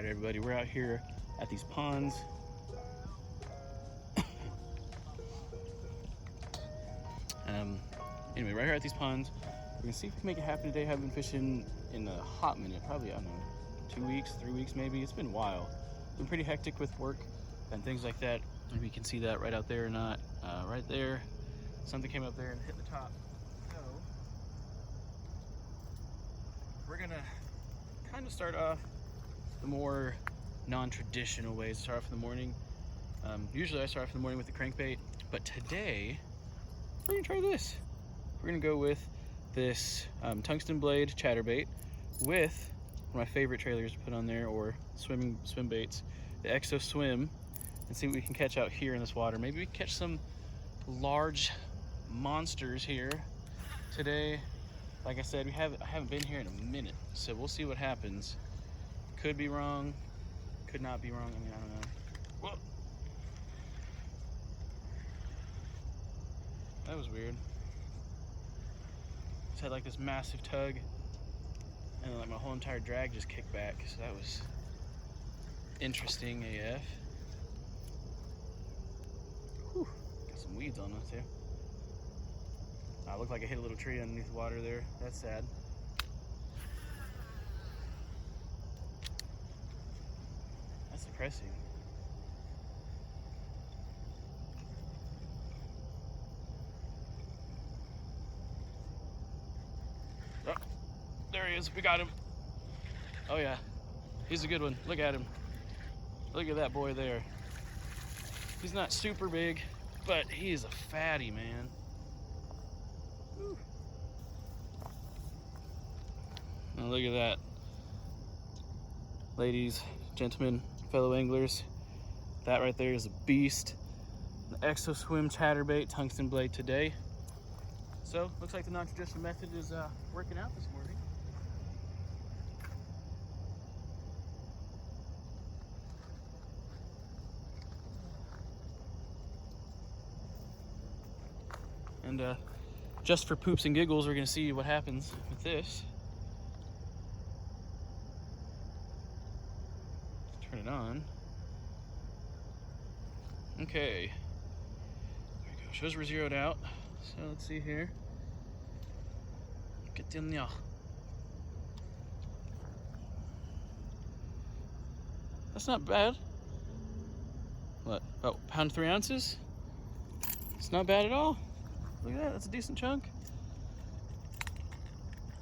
everybody, we're out here at these ponds. Anyway, right here at these ponds, we're gonna see if we can make it happen today. I've been fishing in a hot minute, probably, I don't know, 2 weeks, 3 weeks maybe. It's been a while. It's been pretty hectic with work and things like that. Maybe you can see that right out there or not. Right there, something came up there and hit the top. So, we're gonna kind of start off the more non-traditional ways to start off in the morning. Usually I start off in the morning with the crankbait, but today we're gonna try this. We're gonna go with this tungsten blade chatterbait with one of my favorite trailers to put on there, or swim baits, the Exo Swim, and see what we can catch out here in this water. Maybe we can catch some large monsters here today. Like I said, I haven't been here in a minute, so we'll see what happens. Could be wrong, could not be wrong. I mean, I don't know. Whoa. That was weird. Just had like this massive tug, and then like my whole entire drag just kicked back. So that was interesting AF. Whew. Got some weeds on us here. Looked like I hit a little tree underneath the water there. That's sad. That's depressing. Oh, there he is. We got him. Oh yeah, he's a good one. Look at him. Look at that boy there. He's not super big, but he's a fatty, man. Whew. Now look at that. Ladies, gentlemen, fellow anglers, that right there is a beast. The Exo Swim chatterbait tungsten blade today. So, looks like the non-traditional method is working out this morning. And just for poops and giggles, we're gonna see what happens with this. Turn it on. Okay. There we go. Shows we're zeroed out. So let's see here. Get in there. That's not bad. What? Oh, pound 3 ounces? It's not bad at all. Look at that, that's a decent chunk.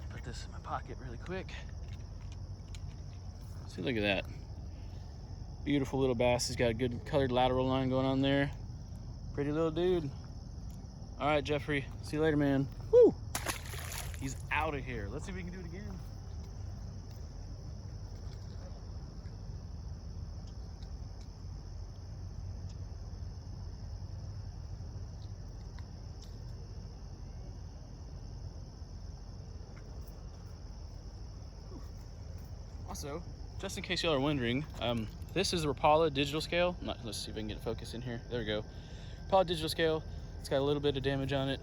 Put this in my pocket really quick. See, look at that. Beautiful little bass. He's got a good colored lateral line going on there. Pretty little dude. All right, Jeffrey, see you later, man. Woo! He's out of here. Let's see if we can do it again. Also, just in case y'all are wondering, this is a Rapala digital scale. Let's see if I can get a focus in here. There we go. Rapala digital scale. It's got a little bit of damage on it.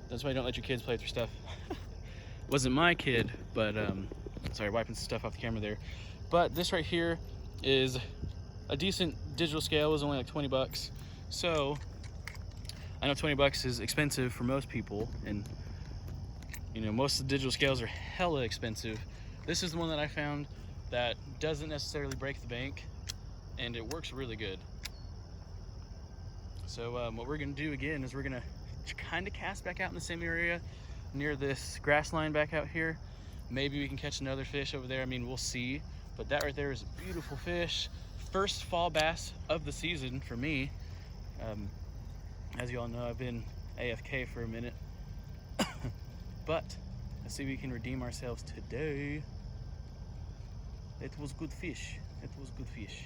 That's why you don't let your kids play with your stuff. Wasn't my kid, but sorry, wiping some stuff off the camera there. But this right here is a decent digital scale. It was only like 20 bucks. So I know 20 bucks is expensive for most people, and you know, most of the digital scales are hella expensive. This is the one that I found that doesn't necessarily break the bank, and it works really good. So what we're gonna do again is we're gonna kind of cast back out in the same area near this grass line back out here. Maybe we can catch another fish over there. I mean, we'll see. But that right there is a beautiful fish. First fall bass of the season for me. As you all know, I've been AFK for a minute. But let's see if we can redeem ourselves today. It was good fish. It was good fish.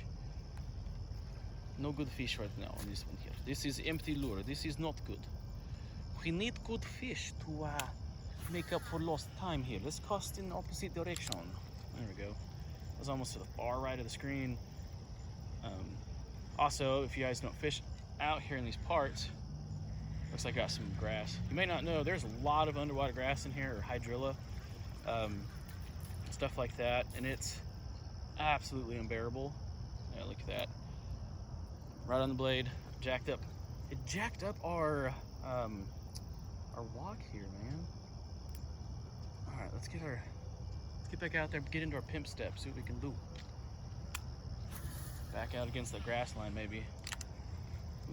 No good fish right now on this one here. This is empty lure. This is not good. We need good fish to make up for lost time here. Let's cast in opposite direction. There we go. I was almost to the far right of the screen. Also, if you guys don't fish out here in these parts, looks like I got some grass. You may not know, there's a lot of underwater grass in here, or hydrilla, stuff like that, and it's absolutely unbearable. Yeah, look at that. Right on the blade, jacked up. It jacked up our walk here, man. All right, let's get back out there, get into our pimp step, see what we can do. Back out against the grass line, maybe.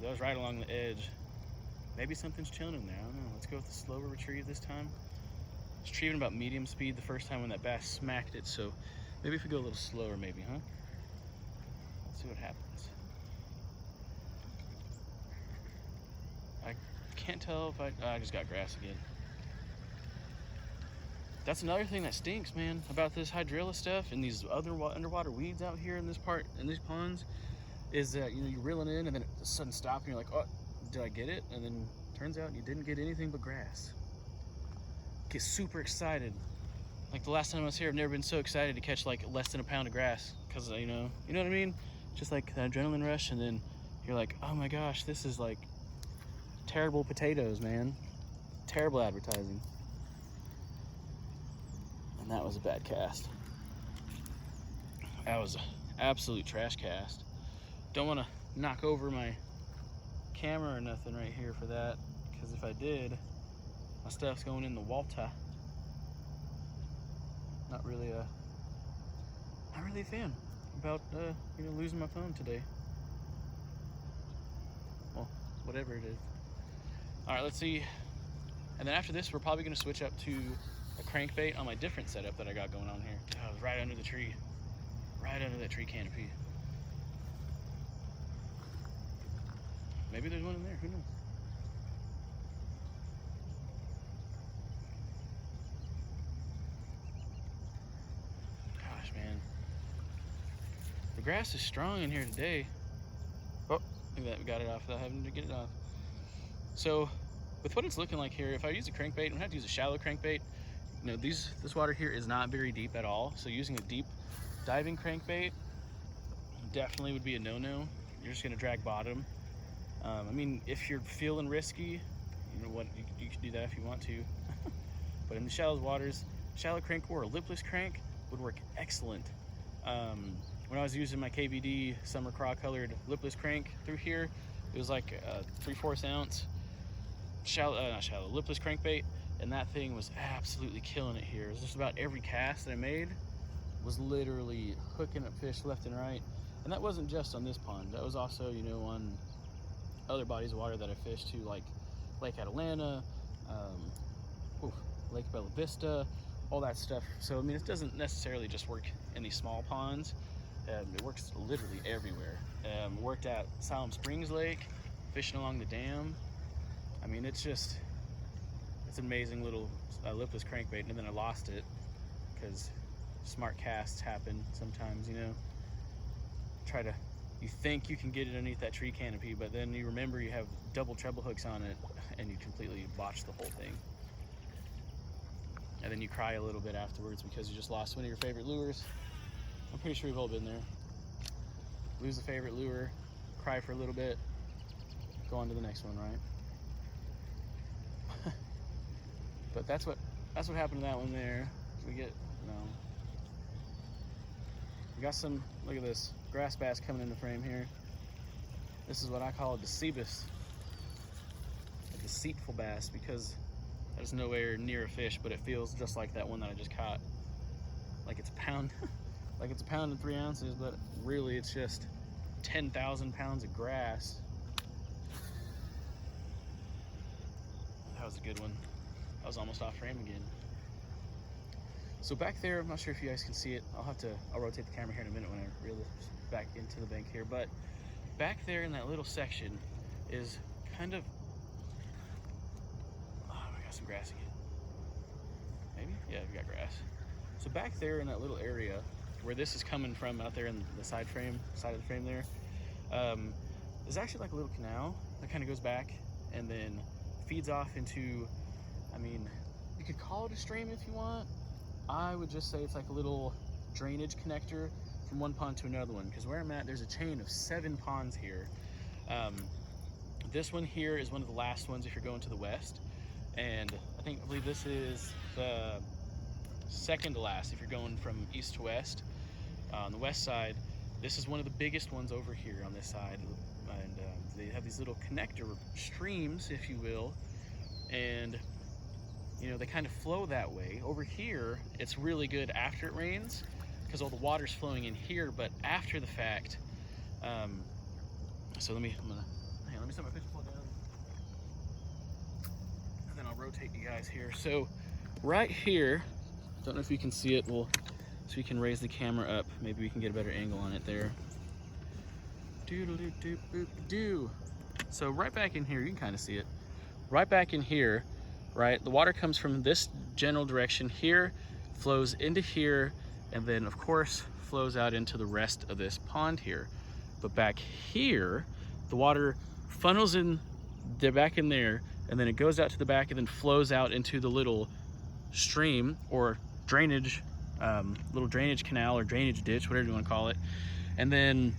That was right along the edge. Maybe something's chilling in there, I don't know. Let's go with the slower retrieve this time. It's retrieving about medium speed the first time when that bass smacked it, so maybe if we go a little slower, maybe, huh? Let's see what happens. I can't tell if I just got grass again. That's another thing that stinks, man, about this hydrilla stuff and these other underwater weeds out here in this part, in these ponds, is that, you know, you're reeling in and then it sudden stop and you're like, oh, did I get it? And then turns out you didn't get anything but grass. Get super excited. Like the last time I was here, I've never been so excited to catch like less than a pound of grass, because you know what I mean? Just like that adrenaline rush, and then you're like, oh my gosh, this is like terrible potatoes, man. Terrible advertising. And that was a bad cast. That was an absolute trash cast. Don't want to knock over my camera or nothing right here for that, because if I did, my stuff's going in the water. Not really a fan about you know, losing my phone today. Well, whatever it is. All right, let's see. And then after this, we're probably gonna switch up to a crankbait on my different setup that I got going on here. I was right under the tree, right under that tree canopy. Maybe there's one in there, who knows? Gosh, man. The grass is strong in here today. Oh, look at that, we got it off without having to get it off. So, with what it's looking like here, if I use a crankbait, I'm gonna have to use a shallow crankbait. You know, this water here is not very deep at all, so using a deep diving crankbait definitely would be a no-no. You're just gonna drag bottom. I mean, if you're feeling risky, you know what, you can do that if you want to. But in the shallow waters, shallow crank or a lipless crank would work excellent. When I was using my KVD Summer Craw colored lipless crank through here, it was like a 3/4 ounce lipless crankbait, and that thing was absolutely killing it here. It was just about every cast that I made was literally hooking up fish left and right. And that wasn't just on this pond, that was also, you know, on other bodies of water that I fished too, like Lake Atalanta, Lake Bella Vista, all that stuff. So I mean, it doesn't necessarily just work in these small ponds. It works literally everywhere. Worked at Siloam Springs Lake, fishing along the dam. I mean, it's an amazing little lipless crankbait, and then I lost it because smart casts happen sometimes, you know. You think you can get it underneath that tree canopy, but then you remember you have double treble hooks on it and you completely botch the whole thing. And then you cry a little bit afterwards because you just lost one of your favorite lures. I'm pretty sure we've all been there. Lose a favorite lure, cry for a little bit, go on to the next one, right? But that's what happened to that one there. We got some, look at this, grass bass coming in the frame here. This is what I call a deceivus, a deceitful bass, because there's nowhere near a fish, but it feels just like that one that I just caught. Like it's a pound, like it's a pound and 3 ounces, but really it's just 10,000 pounds of grass. That was a good one. I was almost off frame again. So back there, I'm not sure if you guys can see it. I'll rotate the camera here in a minute when I reel it back into the bank here. But back there in that little section is kind of, oh, we got some grass again. Maybe? Yeah, we got grass. So back there in that little area where this is coming from, out there in the side of the frame there, there's actually like a little canal that kind of goes back and then feeds off into, I mean, you could call it a stream if you want. I would just say it's like a little drainage connector from one pond to another one, because where I'm at, there's a chain of 7 ponds here. This one here is one of the last ones if you're going to the west, and I believe this is the second to last if you're going from east to west. On the west side, this is one of the biggest ones over here on this side, and they have these little connector streams, if you will, and you know, they kind of flow that way. Over here, it's really good after it rains because all the water's flowing in here, but after the fact, so let me set my fish pole down, and then I'll rotate you guys here. So right here, don't know if you can see it, well, so we can raise the camera up. Maybe we can get a better angle on it there. Doodle-doo-doo-boop-doo. So right back in here, you can kind of see it. Right back in here, right, the water comes from this general direction here, flows into here, and then of course flows out into the rest of this pond here. But back here, the water funnels in, they're back in there, and then it goes out to the back and then flows out into the little stream or drainage, little drainage canal or drainage ditch, whatever you want to call it. And then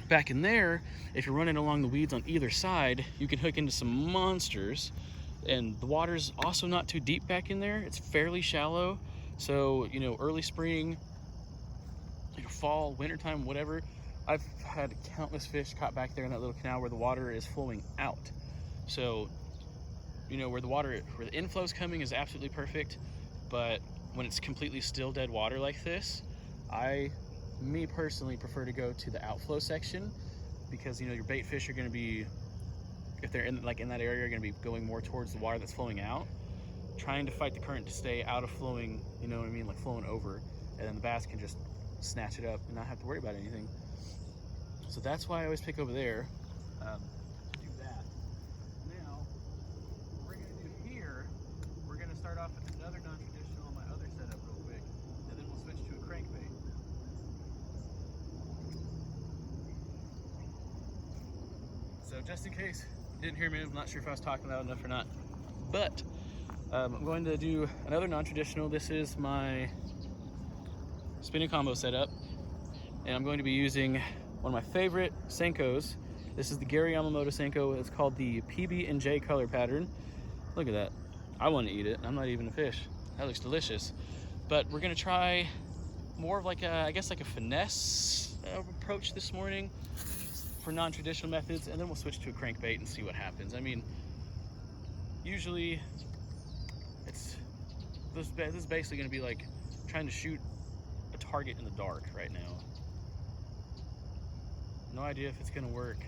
back in there, if you're running along the weeds on either side, you can hook into some monsters. And the water's also not too deep back in there. It's fairly shallow. So, you know, early spring, you know, fall, wintertime, whatever, I've had countless fish caught back there in that little canal where the water is flowing out. So, you know, where the inflow's coming is absolutely perfect, but when it's completely still dead water like this, me personally prefer to go to the outflow section, because, you know, your bait fish are going to be, if they're in that area, are going to be going more towards the water that's flowing out, trying to fight the current to stay out of flowing, you know what I mean, like flowing over, and then the bass can just snatch it up and not have to worry about anything. So that's why I always pick over there. Do that. Now, what we're going to do here, we're going to start off with another non-traditional on my other setup real quick, and then we'll switch to a crankbait. So just in case you didn't hear me, I'm not sure if I was talking loud enough or not, but I'm going to do another non-traditional. This is my spinning combo setup, and I'm going to be using one of my favorite Senkos. This is the Gary Yamamoto Senko. It's called the PB&J color pattern. Look at that. I want to eat it. I'm not even a fish. That looks delicious. But we're going to try more of like a, I guess like a finesse approach this morning for non-traditional methods, and then we'll switch to a crankbait and see what happens. I mean, usually this is basically going to be like trying to shoot a target in the dark right now. No idea if it's going to work,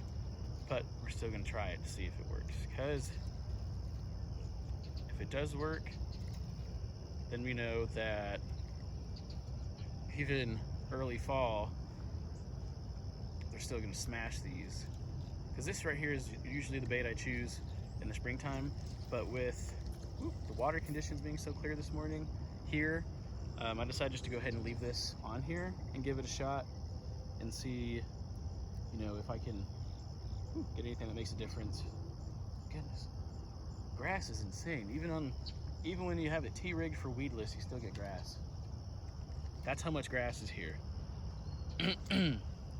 but we're still going to try it to see if it works, because if it does work, then we know that even early fall, they're still going to smash these. Because this right here is usually the bait I choose in the springtime, but with the water conditions being so clear this morning here, I decided just to go ahead and leave this on here and give it a shot and see, you know, if I can get anything that makes a difference. Goodness, grass is insane. Even when you have it T-rigged for weedless, you still get grass. That's how much grass is here.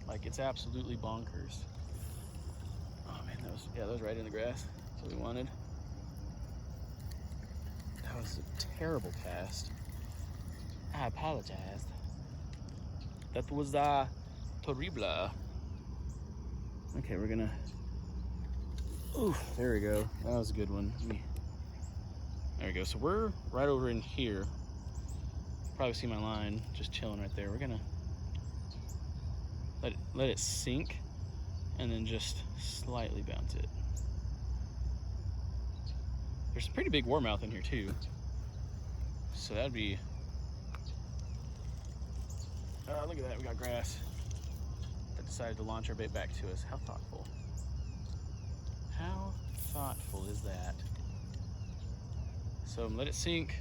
Like, it's absolutely bonkers. Oh man, that was right in the grass. That's what we wanted. That was a terrible cast. I apologize. That was terrible. Okay, we're gonna, ooh, there we go. That was a good one. There we go. So we're right over in here. Probably see my line just chilling right there. We're gonna let it sink and then just slightly bounce it. There's a pretty big warmouth in here too, so that'd be, look at that, we got grass that decided to launch our bait back to us. How thoughtful. How thoughtful is that? So let it sink,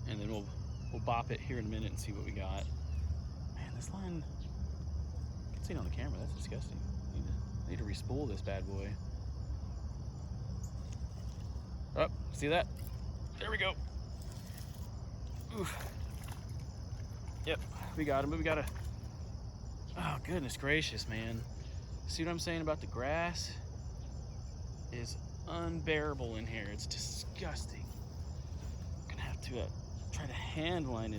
and then we'll bop it here in a minute and see what we got. Man, this line, you can see it on the camera, that's disgusting. I need to re-spool this bad boy. Oh, see that? There we go. Oof. Yep, we got him, but we gotta, oh goodness gracious, man. See what I'm saying about the grass? Is unbearable in here. It's disgusting. I'm gonna have to try to hand line it.